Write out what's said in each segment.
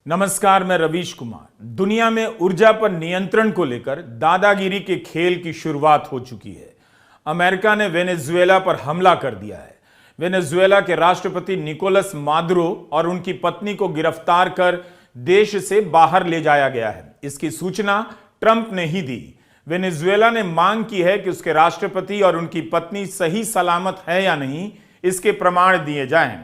नमस्कार, मैं रवीश कुमार। दुनिया में ऊर्जा पर नियंत्रण को लेकर दादागिरी के खेल की शुरुआत हो चुकी है। अमेरिका ने वेनेजुएला पर हमला कर दिया है। वेनेजुएला के राष्ट्रपति निकोलस मादुरो और उनकी पत्नी को गिरफ्तार कर देश से बाहर ले जाया गया है। इसकी सूचना ट्रंप ने ही दी। वेनेजुएला ने मांग की है कि उसके राष्ट्रपति और उनकी पत्नी सही सलामत है या नहीं, इसके प्रमाण दिए जाएं।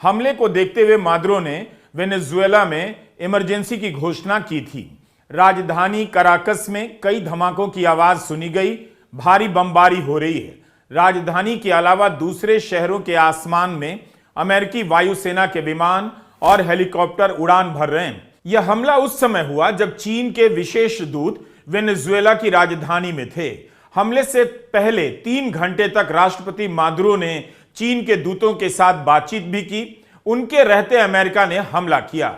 हमले को देखते हुए मादुरो ने वेनेजुएला में इमरजेंसी की घोषणा की थी। राजधानी कराकस में कई धमाकों की आवाज सुनी गई, भारी बमबारी हो रही है। राजधानी के अलावा दूसरे शहरों के आसमान में अमेरिकी वायुसेना के विमान और हेलीकॉप्टर उड़ान भर रहे हैं। यह हमला उस समय हुआ जब चीन के विशेष दूत वेनेजुएला की राजधानी में थे। हमले से पहले 3 घंटे तक राष्ट्रपति मादुरो ने चीन के दूतों के साथ बातचीत भी की। उनके रहते अमेरिका ने हमला किया।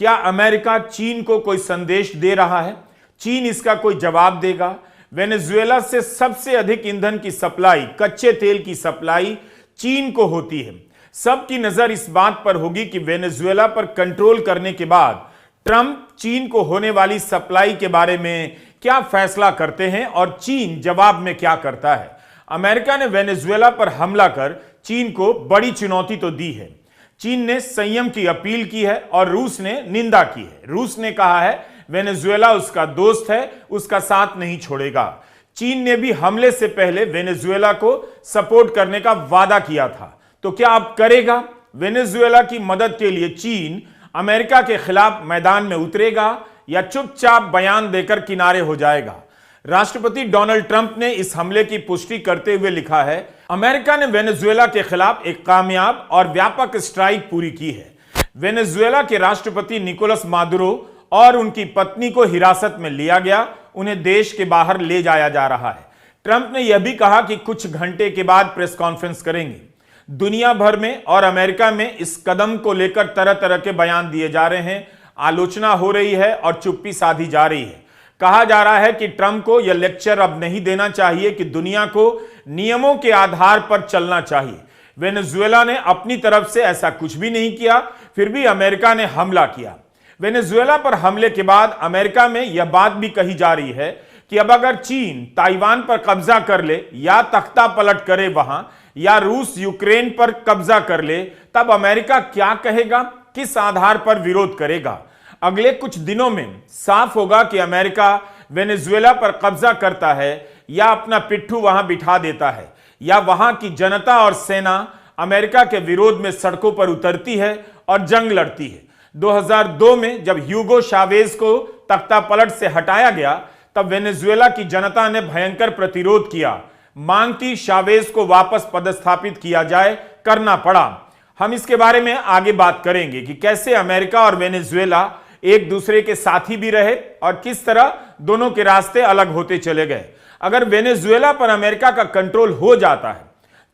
क्या अमेरिका चीन को कोई संदेश दे रहा है? चीन इसका कोई जवाब देगा? वेनेजुएला से सबसे अधिक ईंधन की सप्लाई, कच्चे तेल की सप्लाई चीन को होती है। सबकी नजर इस बात पर होगी कि वेनेजुएला पर कंट्रोल करने के बाद ट्रंप चीन को होने वाली सप्लाई के बारे में क्या फैसला करते हैं और चीन जवाब में क्या करता है। अमेरिका ने वेनेजुएला पर हमला कर चीन को बड़ी चुनौती तो दी है। चीन ने संयम की अपील की है और रूस ने निंदा की है। रूस ने कहा है वेनेजुएला उसका दोस्त है, उसका साथ नहीं छोड़ेगा। चीन ने भी हमले से पहले वेनेजुएला को सपोर्ट करने का वादा किया था। तो क्या अब करेगा? वेनेजुएला की मदद के लिए चीन अमेरिका के खिलाफ मैदान में उतरेगा या चुपचाप बयान देकर किनारे हो जाएगा? राष्ट्रपति डोनाल्ड ट्रंप ने इस हमले की पुष्टि करते हुए लिखा है, अमेरिका ने वेनेजुएला के खिलाफ एक कामयाब और व्यापक स्ट्राइक पूरी की है। वेनेजुएला के राष्ट्रपति निकोलस मादुरो और उनकी पत्नी को हिरासत में लिया गया, उन्हें देश के बाहर ले जाया जा रहा है। ट्रंप ने यह भी कहा कि कुछ घंटे के बाद प्रेस कॉन्फ्रेंस करेंगे। दुनिया भर में और अमेरिका में इस कदम को लेकर तरह तरह के बयान दिए जा रहे हैं, आलोचना हो रही है और चुप्पी साधी जा रही है। कहा जा रहा है कि ट्रंप को यह लेक्चर अब नहीं देना चाहिए कि दुनिया को नियमों के आधार पर चलना चाहिए। वेनेजुएला ने अपनी तरफ से ऐसा कुछ भी नहीं किया, फिर भी अमेरिका ने हमला किया। वेनेजुएला पर हमले के बाद अमेरिका में यह बात भी कही जा रही है कि अब अगर चीन ताइवान पर कब्जा कर ले या तख्ता पलट करे वहां, या रूस यूक्रेन पर कब्जा कर ले, तब अमेरिका क्या कहेगा, किस आधार पर विरोध करेगा। अगले कुछ दिनों में साफ होगा कि अमेरिका वेनेजुएला पर कब्जा करता है या अपना पिट्ठू वहां बिठा देता है, या वहां की जनता और सेना अमेरिका के विरोध में सड़कों पर उतरती है और जंग लड़ती है। 2002 में जब ह्यूगो चावेज को तख्ता पलट से हटाया गया, तब वेनेजुएला की जनता ने भयंकर प्रतिरोध किया, मांग की चावेज को वापस पदस्थापित किया जाए, करना पड़ा। हम इसके बारे में आगे बात करेंगे कि कैसे अमेरिका और वेनेजुएला एक दूसरे के साथी भी रहे और किस तरह दोनों के रास्ते अलग होते चले गए। अगर वेनेजुएला पर अमेरिका का कंट्रोल हो जाता है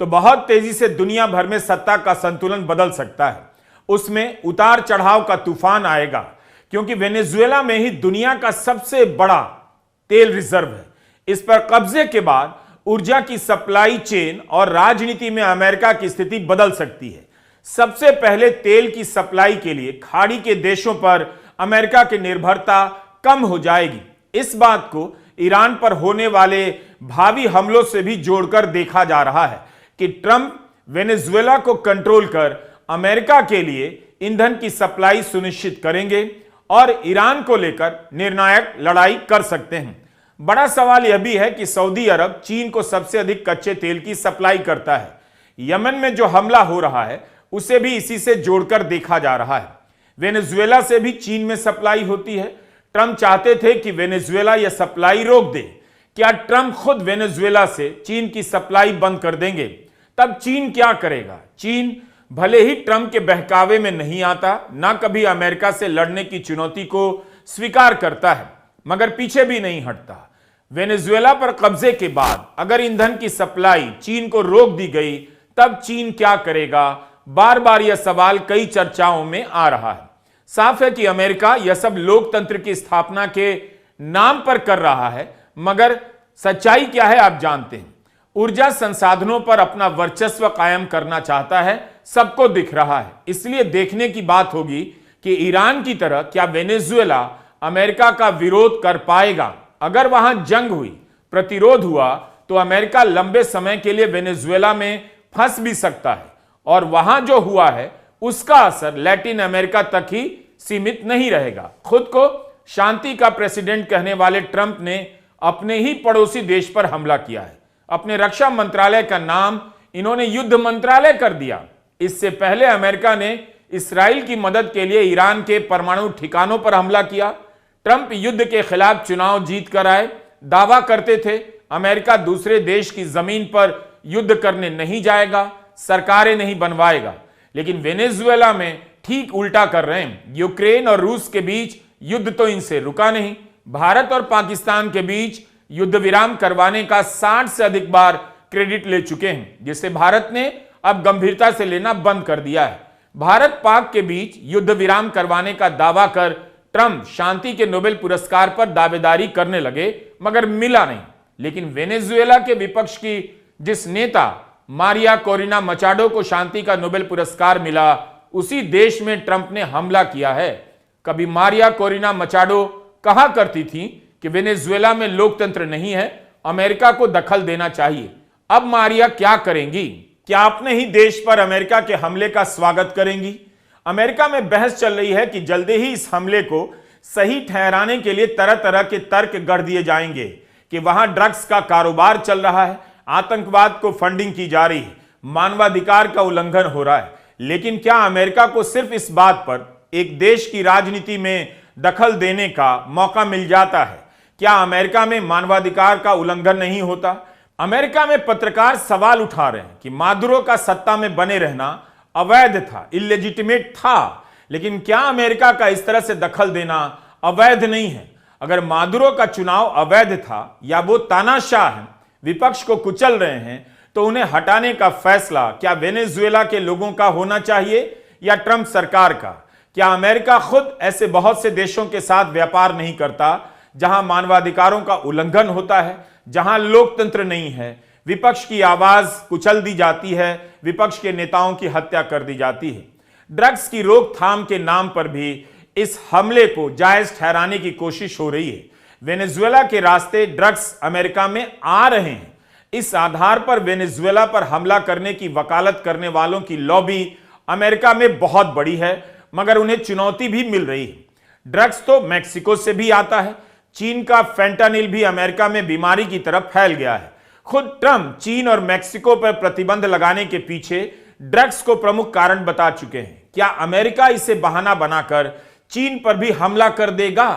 तो बहुत तेजी से दुनिया भर में सत्ता का संतुलन बदल सकता है। उसमें उतार चढ़ाव का तूफान आएगा, क्योंकि वेनेजुएला में ही दुनिया का सबसे बड़ा तेल रिजर्व है। इस पर कब्जे के बाद ऊर्जा की सप्लाई चेन और राजनीति में अमेरिका की स्थिति बदल सकती है। सबसे पहले तेल की सप्लाई के लिए खाड़ी के देशों पर अमेरिका की निर्भरता कम हो जाएगी। इस बात को ईरान पर होने वाले भावी हमलों से भी जोड़कर देखा जा रहा है कि ट्रंप वेनेजुएला को कंट्रोल कर अमेरिका के लिए ईंधन की सप्लाई सुनिश्चित करेंगे और ईरान को लेकर निर्णायक लड़ाई कर सकते हैं। बड़ा सवाल यह भी है कि सऊदी अरब चीन को सबसे अधिक कच्चे तेल की सप्लाई करता है। यमन में जो हमला हो रहा है उसे भी इसी से जोड़कर देखा जा रहा है। वेनेजुएला से भी चीन में सप्लाई होती है। ट्रंप चाहते थे कि वेनेजुएला यह सप्लाई रोक दे। क्या ट्रंप खुद वेनेजुएला से चीन की सप्लाई बंद कर देंगे? तब चीन क्या करेगा? चीन भले ही ट्रंप के बहकावे में नहीं आता, ना कभी अमेरिका से लड़ने की चुनौती को स्वीकार करता है, मगर पीछे भी नहीं हटता। वेनेजुएला पर कब्जे के बाद अगर ईंधन की सप्लाई चीन को रोक दी गई, तब चीन क्या करेगा? बार बार यह सवाल कई चर्चाओं में आ रहा है। साफ है कि अमेरिका यह सब लोकतंत्र की स्थापना के नाम पर कर रहा है, मगर सच्चाई क्या है आप जानते हैं। ऊर्जा संसाधनों पर अपना वर्चस्व कायम करना चाहता है, सबको दिख रहा है। इसलिए देखने की बात होगी कि ईरान की तरह क्या वेनेजुएला अमेरिका का विरोध कर पाएगा। अगर वहां जंग हुई, प्रतिरोध हुआ, तो अमेरिका लंबे समय के लिए वेनेजुएला में फंस भी सकता है और वहां जो हुआ है उसका असर लैटिन अमेरिका तक ही सीमित नहीं रहेगा। खुद को शांति का प्रेसिडेंट कहने वाले ट्रंप ने अपने ही पड़ोसी देश पर हमला किया है। अपने रक्षा मंत्रालय का नाम इन्होंने युद्ध मंत्रालय कर दिया। इससे पहले अमेरिका ने इस्राएल की मदद के लिए ईरान के परमाणु ठिकानों पर हमला किया। ट्रंप युद्ध के खिलाफ चुनाव जीत कर आए, दावा करते थे अमेरिका दूसरे देश की जमीन पर युद्ध करने नहीं जाएगा, सरकारें नहीं बनवाएगा, लेकिन वेनेजुएला में ठीक उल्टा कर रहे हैं। यूक्रेन और रूस के बीच युद्ध तो इनसे रुका नहीं। भारत और पाकिस्तान के बीच युद्ध विराम करवाने का 60 से अधिक बार क्रेडिट ले चुके हैं, जिसे भारत ने अब गंभीरता से लेना बंद कर दिया है। भारत पाक के बीच युद्ध विराम करवाने का दावा कर ट्रंप शांति के नोबेल पुरस्कार पर दावेदारी करने लगे, मगर मिला नहीं। लेकिन वेनेजुएला के विपक्ष की जिस नेता मारिया कोरिना मचाडो को शांति का नोबेल पुरस्कार मिला, उसी देश में ट्रंप ने हमला किया है। कभी मारिया कोरिना मचाडो कहा करती थी कि वेनेजुएला में लोकतंत्र नहीं है, अमेरिका को दखल देना चाहिए। अब मारिया क्या करेंगी? क्या अपने ही देश पर अमेरिका के हमले का स्वागत करेंगी? अमेरिका में बहस चल रही है कि जल्दी ही इस हमले को सही ठहराने के लिए तरह तरह के तर्क गढ़ दिए जाएंगे कि वहां ड्रग्स का कारोबार चल रहा है, आतंकवाद को फंडिंग की जा रही है, मानवाधिकार का उल्लंघन हो रहा है। लेकिन क्या अमेरिका को सिर्फ इस बात पर एक देश की राजनीति में दखल देने का मौका मिल जाता है? क्या अमेरिका में मानवाधिकार का उल्लंघन नहीं होता? अमेरिका में पत्रकार सवाल उठा रहे हैं कि मादुरो का सत्ता में बने रहना अवैध था, इलेजिटिमेट था, लेकिन क्या अमेरिका का इस तरह से दखल देना अवैध नहीं है? अगर मादुरो का चुनाव अवैध था या वो तानाशाह हैं, विपक्ष को कुचल रहे हैं, तो उन्हें हटाने का फैसला क्या वेनेजुएला के लोगों का होना चाहिए या ट्रंप सरकार का? क्या अमेरिका खुद ऐसे बहुत से देशों के साथ व्यापार नहीं करता जहां मानवाधिकारों का उल्लंघन होता है, जहां लोकतंत्र नहीं है, विपक्ष की आवाज कुचल दी जाती है, विपक्ष के नेताओं की हत्या कर दी जाती है? ड्रग्स की रोकथाम के नाम पर भी इस हमले को जायज ठहराने की कोशिश हो रही है। वेनेजुएला के रास्ते ड्रग्स अमेरिका में आ रहे हैं। इस आधार पर वेनेजुएला पर हमला करने की वकालत करने वालों की लॉबी अमेरिका में बहुत बड़ी है, मगर उन्हें चुनौती भी मिल रही है। ड्रग्स तो मैक्सिको से भी आता है। चीन का फेंटानिल भी अमेरिका में बीमारी की तरफ फैल गया है। खुद ट्रंप चीन और मैक्सिको पर प्रतिबंध लगाने के पीछे ड्रग्स को प्रमुख कारण बता चुके हैं। क्या अमेरिका इसे बहाना बनाकर चीन पर भी हमला कर देगा?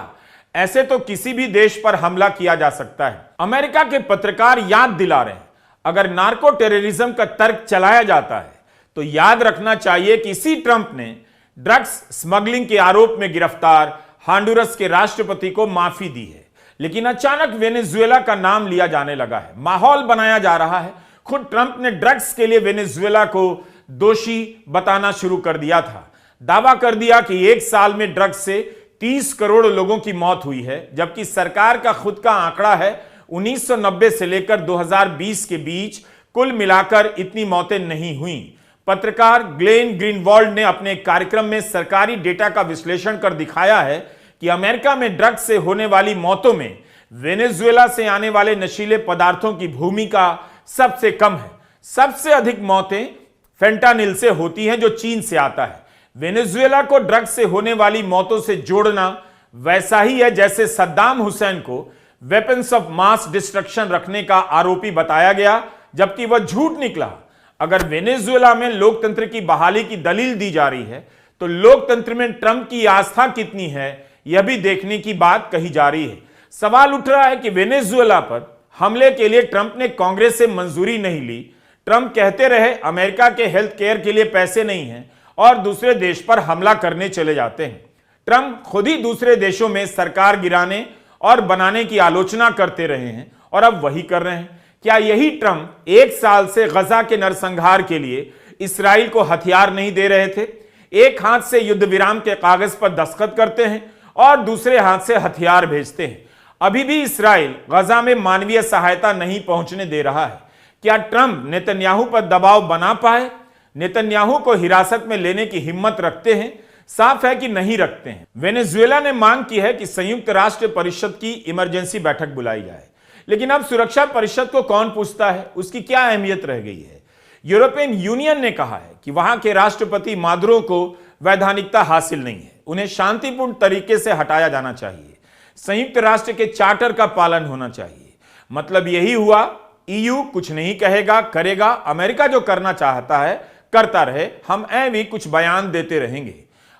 ऐसे तो किसी भी देश पर हमला किया जा सकता है। अमेरिका के पत्रकार याद दिला रहे हैं, अगर नार्को टेररिज्म का तर्क चलाया जाता है तो याद रखना चाहिए कि इसी ट्रंप ने ड्रग्स स्मगलिंग के आरोप में गिरफ्तार हांडुरस के राष्ट्रपति को माफी दी है। लेकिन अचानक वेनेजुएला का नाम लिया जाने लगा है, माहौल बनाया जा रहा है। खुद ट्रंप ने ड्रग्स के लिए वेनेजुएला को दोषी बताना शुरू कर दिया था। दावा कर दिया कि एक साल में ड्रग्स से 30 करोड़ लोगों की मौत हुई है, जबकि सरकार का खुद का आंकड़ा है 1990 से लेकर 2020 के बीच कुल मिलाकर इतनी मौतें नहीं हुई। पत्रकार ग्लेन ग्रीनवॉल्ड ने अपने कार्यक्रम में सरकारी डेटा का विश्लेषण कर दिखाया है कि अमेरिका में ड्रग्स से होने वाली मौतों में वेनेजुएला से आने वाले नशीले पदार्थों की भूमिका सबसे कम है। सबसे अधिक मौतें फेंटानिल से होती हैं जो चीन से आता है। वेनेजुएला को ड्रग्स से होने वाली मौतों से जोड़ना वैसा ही है जैसे सद्दाम हुसैन को वेपन्स ऑफ मास डिस्ट्रक्शन रखने का आरोपी बताया गया, जबकि वह झूठ निकला। अगर वेनेजुएला में लोकतंत्र की बहाली की दलील दी जा रही है तो लोकतंत्र में ट्रंप की आस्था कितनी है, यह भी देखने की बात कही जा रही है। सवाल उठ रहा है कि वेनेजुएला पर हमले के लिए ट्रंप ने कांग्रेस से मंजूरी नहीं ली। ट्रंप कहते रहे अमेरिका के हेल्थ केयर के लिए पैसे नहीं हैं और दूसरे देश पर हमला करने चले जाते हैं। ट्रंप खुद ही दूसरे देशों में सरकार गिराने और बनाने की आलोचना करते रहे हैं और अब वही कर रहे हैं। क्या यही ट्रंप एक साल से गजा के नरसंहार के लिए इस्राएल को हथियार नहीं दे रहे थे? एक हाथ से युद्ध विराम के कागज पर दस्तखत करते हैं और दूसरे हाथ से हथियार भेजते हैं। अभी भी इस्राएल गजा में मानवीय सहायता नहीं पहुंचने दे रहा है। क्या ट्रंप नेतन्याहू पर दबाव बना पाए? नेतन्याहू को हिरासत में लेने की हिम्मत रखते हैं? साफ है कि नहीं रखते हैं। वेनेजुएला ने मांग की है कि संयुक्त राष्ट्र परिषद की इमरजेंसी बैठक बुलाई जाए, लेकिन अब सुरक्षा परिषद को कौन पूछता है, उसकी क्या अहमियत रह गई है। यूरोपियन यूनियन ने कहा है कि वहां के राष्ट्रपति मादुरो को वैधानिकता हासिल नहीं है, उन्हें शांतिपूर्ण तरीके से हटाया जाना चाहिए, संयुक्त राष्ट्र के चार्टर का पालन होना चाहिए। मतलब यही हुआ, ईयू कुछ नहीं कहेगा करेगा, अमेरिका जो करना चाहता है करता रहे, हम भी कुछ बयान देते रहेंगे।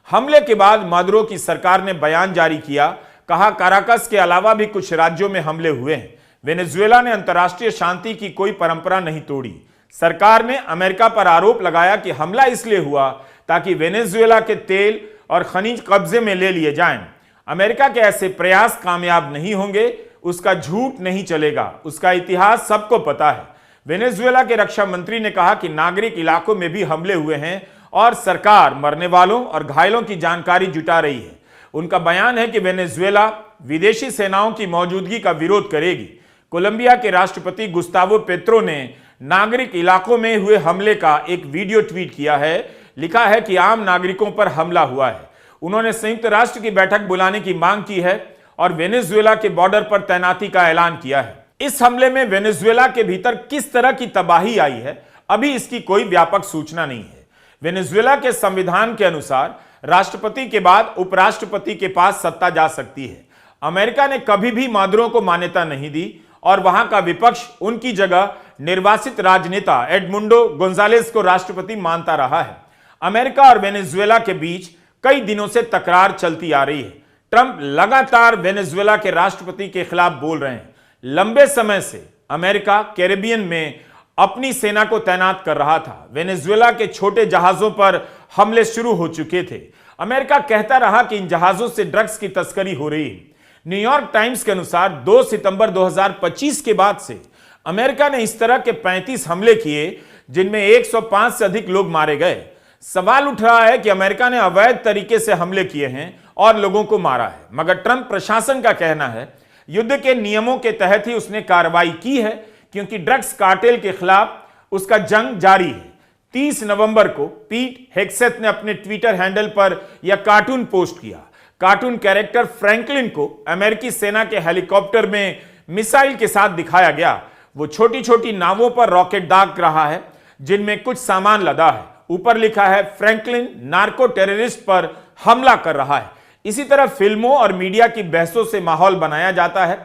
हमले के बाद मादुरो की सरकार ने बयान जारी किया, कहा काराकस के अलावा भी कुछ राज्यों में हमले हुए हैं। वेनेजुएला ने अंतर्राष्ट्रीय शांति की कोई परंपरा नहीं तोड़ी। सरकार ने अमेरिका पर आरोप लगाया कि हमला इसलिए हुआ ताकि वेनेजुएला के तेल और खनिज कब्जे में ले लिए जाएं। अमेरिका के ऐसे प्रयास कामयाब नहीं होंगे, उसका झूठ नहीं चलेगा, उसका इतिहास सबको पता है। वेनेजुएला के रक्षा मंत्री ने कहा कि नागरिक इलाकों में भी हमले हुए हैं और सरकार मरने वालों और घायलों की जानकारी जुटा रही है। उनका बयान है कि वेनेजुएला विदेशी सेनाओं की मौजूदगी का विरोध करेगी। कोलंबिया के राष्ट्रपति गुस्तावो पेत्रो ने नागरिक इलाकों में हुए हमले का एक वीडियो ट्वीट किया है। लिखा है कि आम नागरिकों पर हमला हुआ है। उन्होंने संयुक्त राष्ट्र की बैठक बुलाने की मांग की है और वेनेजुएला के बॉर्डर पर तैनाती का ऐलान किया है। इस हमले में वेनेजुएला के भीतर किस तरह की तबाही आई है, अभी इसकी कोई व्यापक सूचना नहीं है। वेनेजुएला के संविधान के अनुसार राष्ट्रपति के बाद उपराष्ट्रपति के पास सत्ता जा सकती है। अमेरिका ने कभी भी मादुरो को मान्यता नहीं दी और वहां का विपक्ष उनकी जगह निर्वासित राजनेता एडमुंडो गोंजालेस को राष्ट्रपति मानता रहा है। अमेरिका और वेनेजुएला के बीच कई दिनों से तकरार चलती आ रही है। ट्रंप लगातार वेनेजुएला के राष्ट्रपति के खिलाफ बोल रहे हैं। लंबे समय से अमेरिका कैरेबियन में अपनी सेना को तैनात कर रहा था। वेनेजुएला के छोटे जहाजों पर हमले शुरू हो चुके थे। अमेरिका कहता रहा कि इन जहाजों से ड्रग्स की तस्करी हो रही है। न्यूयॉर्क टाइम्स के अनुसार 2 सितंबर 2025 के बाद से अमेरिका ने इस तरह के 35 हमले किए, जिनमें 105 से अधिक लोग मारे गए। सवाल उठ रहा है कि अमेरिका ने अवैध तरीके से हमले किए हैं और लोगों को मारा है, मगर ट्रंप प्रशासन का कहना है युद्ध के नियमों के तहत ही उसने कार्रवाई की है, क्योंकि ड्रग्स कार्टेल के खिलाफ उसका जंग जारी है। 30 नवंबर को पीट हेग्सेथ ने अपने ट्विटर हैंडल पर यह कार्टून पोस्ट किया। कार्टून कैरेक्टर फ्रैंकलिन को अमेरिकी सेना के हेलीकॉप्टर में मिसाइल के साथ दिखाया गया। वो छोटी छोटी नावों पर रॉकेट दाग रहा है, जिनमें कुछ सामान लदा है। ऊपर लिखा है फ्रैंकलिन नार्को टेररिस्ट पर हमला कर रहा है। इसी तरह फिल्मों और मीडिया की बहसों से माहौल बनाया जाता है।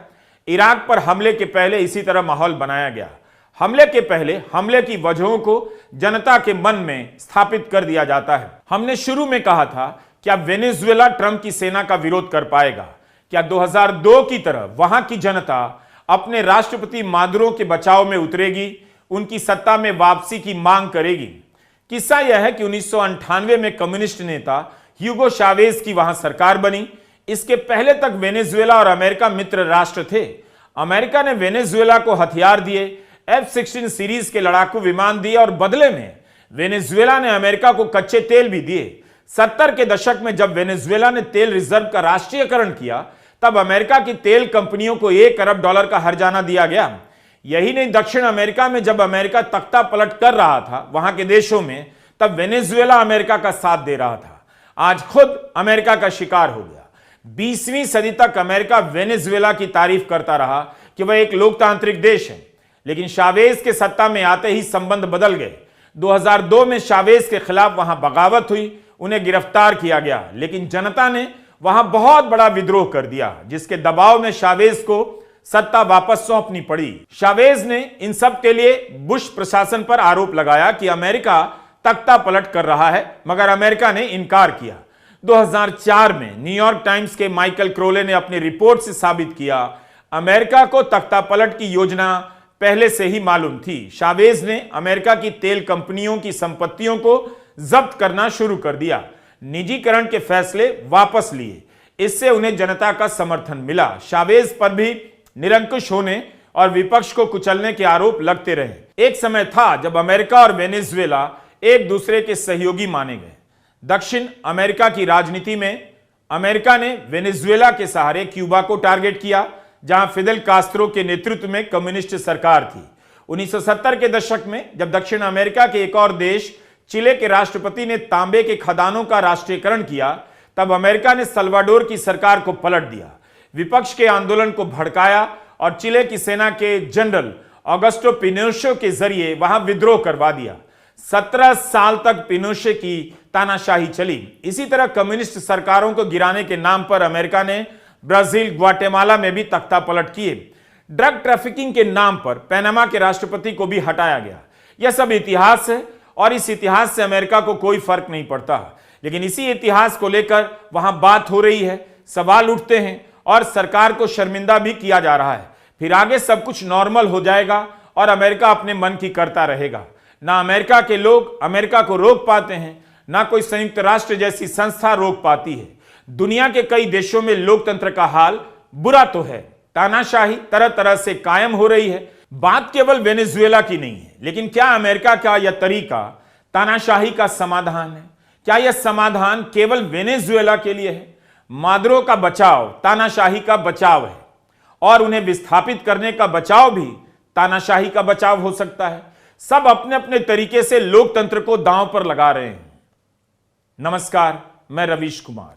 इराक पर हमले के पहले इसी तरह माहौल बनाया गया। हमले के पहले हमले की वजहों को जनता के मन में स्थापित कर दिया जाता है। हमने शुरू में कहा था, क्या वेनेजुएला ट्रंप की सेना का विरोध कर पाएगा? क्या 2002 की तरह वहां की जनता अपने राष्ट्रपति मादुरो के बचाव में उतरेगी, उनकी सत्ता में वापसी की मांग करेगी? किस्सा यह है कि 1998 में कम्युनिस्ट नेता ह्यूगो चावेज की वहां सरकार बनी। इसके पहले तक वेनेजुएला और अमेरिका मित्र राष्ट्र थे। अमेरिका ने वेनेजुएला को हथियार दिए, F-16 सीरीज के लड़ाकू विमान दिए और बदले में वेनेजुएला ने अमेरिका को कच्चे तेल भी दिए। 70 के दशक में जब वेनेजुएला ने तेल रिजर्व का राष्ट्रीयकरण किया, तब अमेरिका की तेल कंपनियों को $1 अरब का हर्जाना दिया गया। यही नहीं, दक्षिण अमेरिका में जब अमेरिका तख्ता पलट कर रहा था वहां के देशों में, तब वेनेजुएला अमेरिका का साथ दे रहा था। आज खुद अमेरिका का शिकार हो गया। 20वीं सदी तक अमेरिका वेनेजुएला की तारीफ करता रहा कि वह एक लोकतांत्रिक देश है, लेकिन चावेज के सत्ता में आते ही संबंध बदल गए। 2002 में चावेज के खिलाफ वहां बगावत हुई, उन्हें गिरफ्तार किया गया, लेकिन जनता ने वहां बहुत बड़ा विद्रोह कर दिया, जिसके दबाव में चावेज को सत्ता वापस सौंपनी पड़ी। चावेज ने इन सब के लिए बुश प्रशासन पर आरोप लगाया कि अमेरिका तख्ता पलट कर रहा है, मगर अमेरिका ने इनकार किया। 2004 में न्यूयॉर्क टाइम्स के माइकल क्रोले ने अपनी रिपोर्ट से साबित किया, अमेरिका को तख्ता पलट की योजना पहले से ही मालूम थी। चावेज ने अमेरिका की तेल कंपनियों की संपत्तियों को जब्त करना शुरू कर दिया, निजीकरण के फैसले वापस लिए। इससे उन्हें जनता का समर्थन मिला। चावेज पर भी निरंकुश होने और विपक्ष को कुचलने के आरोप लगते रहे। एक समय था जब अमेरिका और वेनेजुएला एक दूसरे के सहयोगी माने गए। दक्षिण अमेरिका की राजनीति में अमेरिका ने वेनेजुएला के सहारे क्यूबा को टारगेट किया, जहां फिदेल कास्त्रो के नेतृत्व में कम्युनिस्ट सरकार थी। 1970 के दशक में जब दक्षिण अमेरिका के एक और देश चिले के राष्ट्रपति ने तांबे के खदानों का राष्ट्रीयकरण किया, तब अमेरिका ने सल्वाडोर की सरकार को पलट दिया, विपक्ष के आंदोलन को भड़काया और चिले की सेना के जनरल ऑगस्टो पिनोशे के जरिए वहां विद्रोह करवा दिया। 17 साल तक पिनोशे की तानाशाही चली। इसी तरह कम्युनिस्ट सरकारों को गिराने के नाम पर अमेरिका ने ब्राजील, ग्वाटेमाला में भी तख्ता पलट किए। ड्रग ट्रैफिकिंग के नाम पर पनामा के राष्ट्रपति को भी हटाया गया। यह सब इतिहास है और इस इतिहास से अमेरिका को कोई फर्क नहीं पड़ता, लेकिन इसी इतिहास को लेकर वहां बात हो रही है, सवाल उठते हैं और सरकार को शर्मिंदा भी किया जा रहा है। फिर आगे सब कुछ नॉर्मल हो जाएगा और अमेरिका अपने मन की करता रहेगा। ना अमेरिका के लोग अमेरिका को रोक पाते हैं, ना कोई संयुक्त राष्ट्र जैसी संस्था रोक पाती है। दुनिया के कई देशों में लोकतंत्र का हाल बुरा तो है, तानाशाही तरह तरह से कायम हो रही है। बात केवल वेनेजुएला की नहीं है, लेकिन क्या अमेरिका का यह तरीका तानाशाही का समाधान है? क्या यह समाधान केवल वेनेजुएला के लिए है? मादुरो का बचाव तानाशाही का बचाव है और उन्हें विस्थापित करने का बचाव भी तानाशाही का बचाव हो सकता है। सब अपने अपने तरीके से लोकतंत्र को दांव पर लगा रहे हैं। नमस्कार, मैं रवीश कुमार।